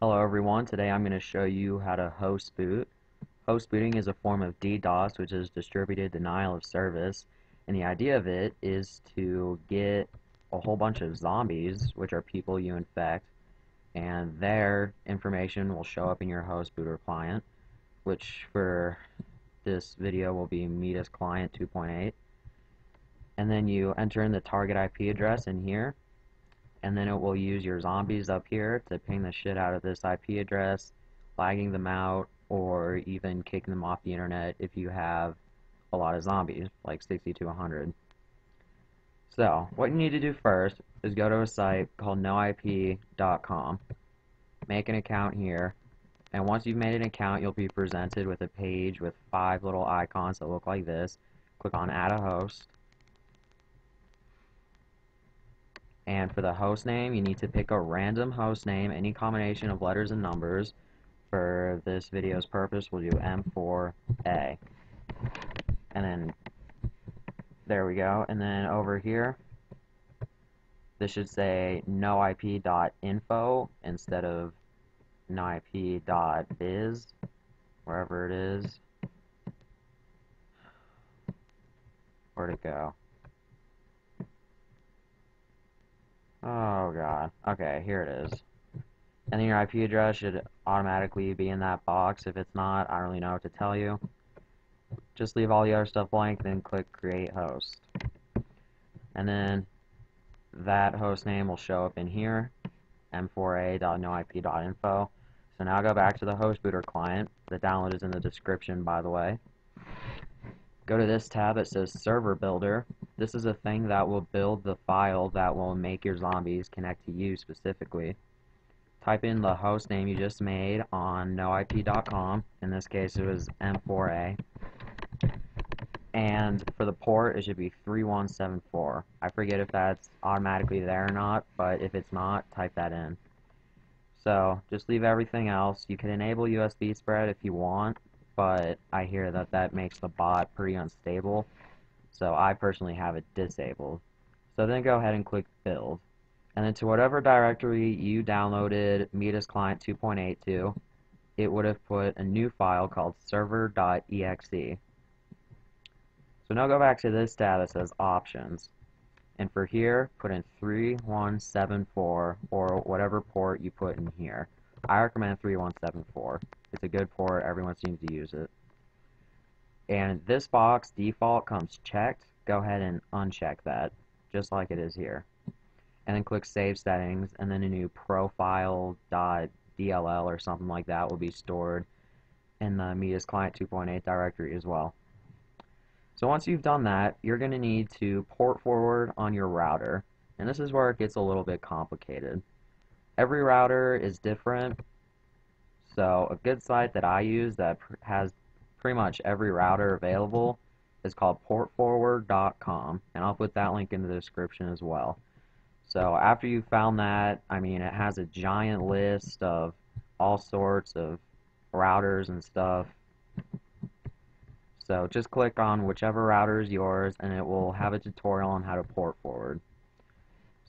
Hello everyone, today I'm going to show you how to host boot. Host booting is a form of DDoS, which is distributed denial of service, and the idea of it is to get a whole bunch of zombies, which are people you infect, and their information will show up in your host booter client, which for this video will be Metus Client 2.8, and then you enter in the target IP address in here, and then it will use your zombies up here to ping the shit out of this IP address, lagging them out, or even kicking them off the internet if you have a lot of zombies, like 60 to 100. So, what you need to do first is go to a site called noip.com, make an account here, and once you've made an account, you'll be presented with a page with 5 little icons that look like this. Click on Add a Host. And for the host name, you need to pick a random host name, any combination of letters and numbers. For this video's purpose, we'll do M4A. And then, there we go. And then over here, this should say noip.info instead of noip.biz, wherever it is. Where'd it go? Oh god. Okay, here it is. And then your IP address should automatically be in that box. If it's not, I don't really know what to tell you. Just leave all the other stuff blank, then click Create Host. And then that host name will show up in here, m4a.noip.info. So now go back to the host booter client. The download is in the description, by the way. Go to this tab that says Server Builder. This is a thing that will build the file that will make your zombies connect to you specifically. Type in the host name you just made on noip.com. In this case, it was M4A. And for the port, it should be 3174. I forget if that's automatically there or not, but if it's not, type that in. So just leave everything else. You can enable USB spread if you want, but I hear that that makes the bot pretty unstable, so I personally have it disabled. So then go ahead and click Build. And then to whatever directory you downloaded Metus Client 2.8 to, it would have put a new file called server.exe. So now go back to this tab that says Options. And for here, put in 3174 or whatever port you put in here. I recommend 3174. It's a good port, everyone seems to use it. And this box default comes checked. Go ahead and uncheck that, just like it is here. And then click Save Settings, and then a new profile.dll or something like that will be stored in the Metus Client 2.8 directory as well. So once you've done that, you're going to need to port forward on your router. And this is where it gets a little bit complicated. Every router is different. So a good site that I use that has pretty much every router available is called portforward.com. And I'll put that link in the description as well. So after you've found that, I mean, it has a giant list of all sorts of routers and stuff. So just click on whichever router is yours and it will have a tutorial on how to port forward.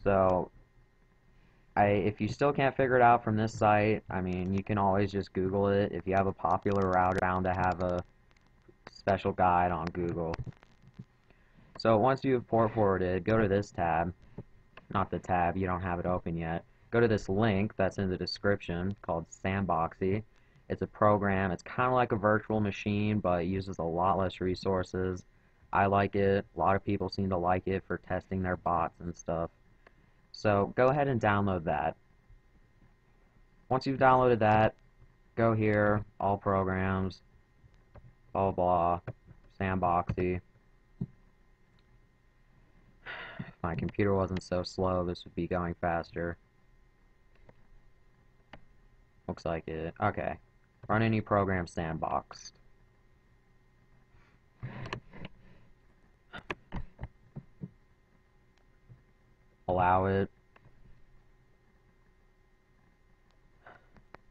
So if you still can't figure it out from this site, I mean, you can always just Google it. If you have a popular router, bound to have a special guide on Google. So once you have port forwarded, go to this tab. Not the tab, you don't have it open yet. Go to this link that's in the description called Sandboxy. It's a program. It's kind of like a virtual machine, but it uses a lot less resources. I like it. A lot of people seem to like it for testing their bots and stuff. So go ahead and download that. Once you've downloaded that, go here, all programs, blah blah blah, Sandboxy. If my computer wasn't so slow, this would be going faster. Looks like it. Okay. Run any program sandboxed. Allow it.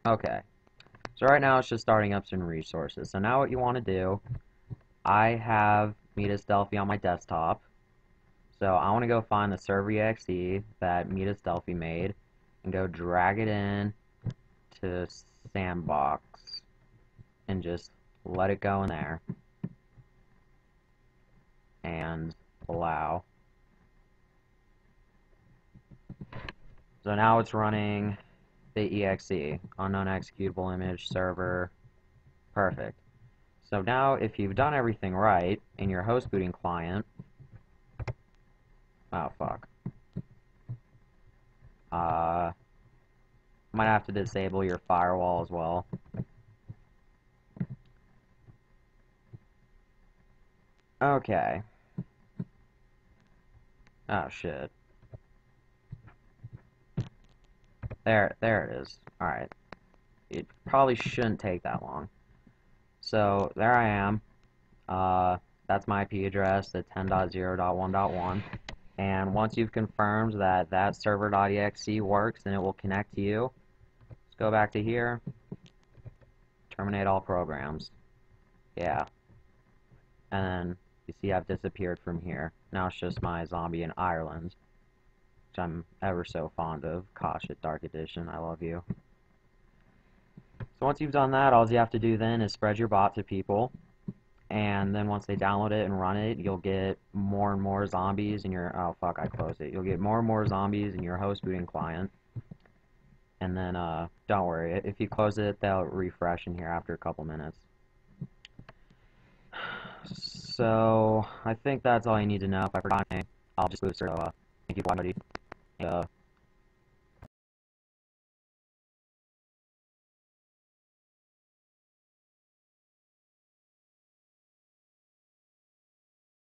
Okay. So right now it's just starting up some resources. So now what you want to do, I have Metus Delphi on my desktop. So I want to go find the server exe that Metus Delphi made and go drag it in to sandbox and just let it go in there and allow. So now it's running the exe, unknown executable image server. Perfect. So now if you've done everything right in your host booting client, oh fuck. Might have to disable your firewall as well. Okay. Oh shit. There it is. Alright. It probably shouldn't take that long. So there I am. That's my IP address, the 10.0.1.1. And once you've confirmed that that server.exe works, then it will connect to you. Let's go back to here. Terminate all programs. Yeah. And then you see I've disappeared from here. Now it's just my zombie in Ireland, which I'm ever so fond of. Gosh, at Dark Edition, I love you. So once you've done that, all you have to do then is spread your bot to people. And then once they download it and run it, you'll get more and more zombies in your... Oh, fuck, I closed it. You'll get more and more zombies in your host booting client. And then, don't worry. If you close it, they'll refresh in here after a couple minutes. So, I think that's all you need to know. If I forgot anything, I'll just boost it. So, thank you for watching, buddy.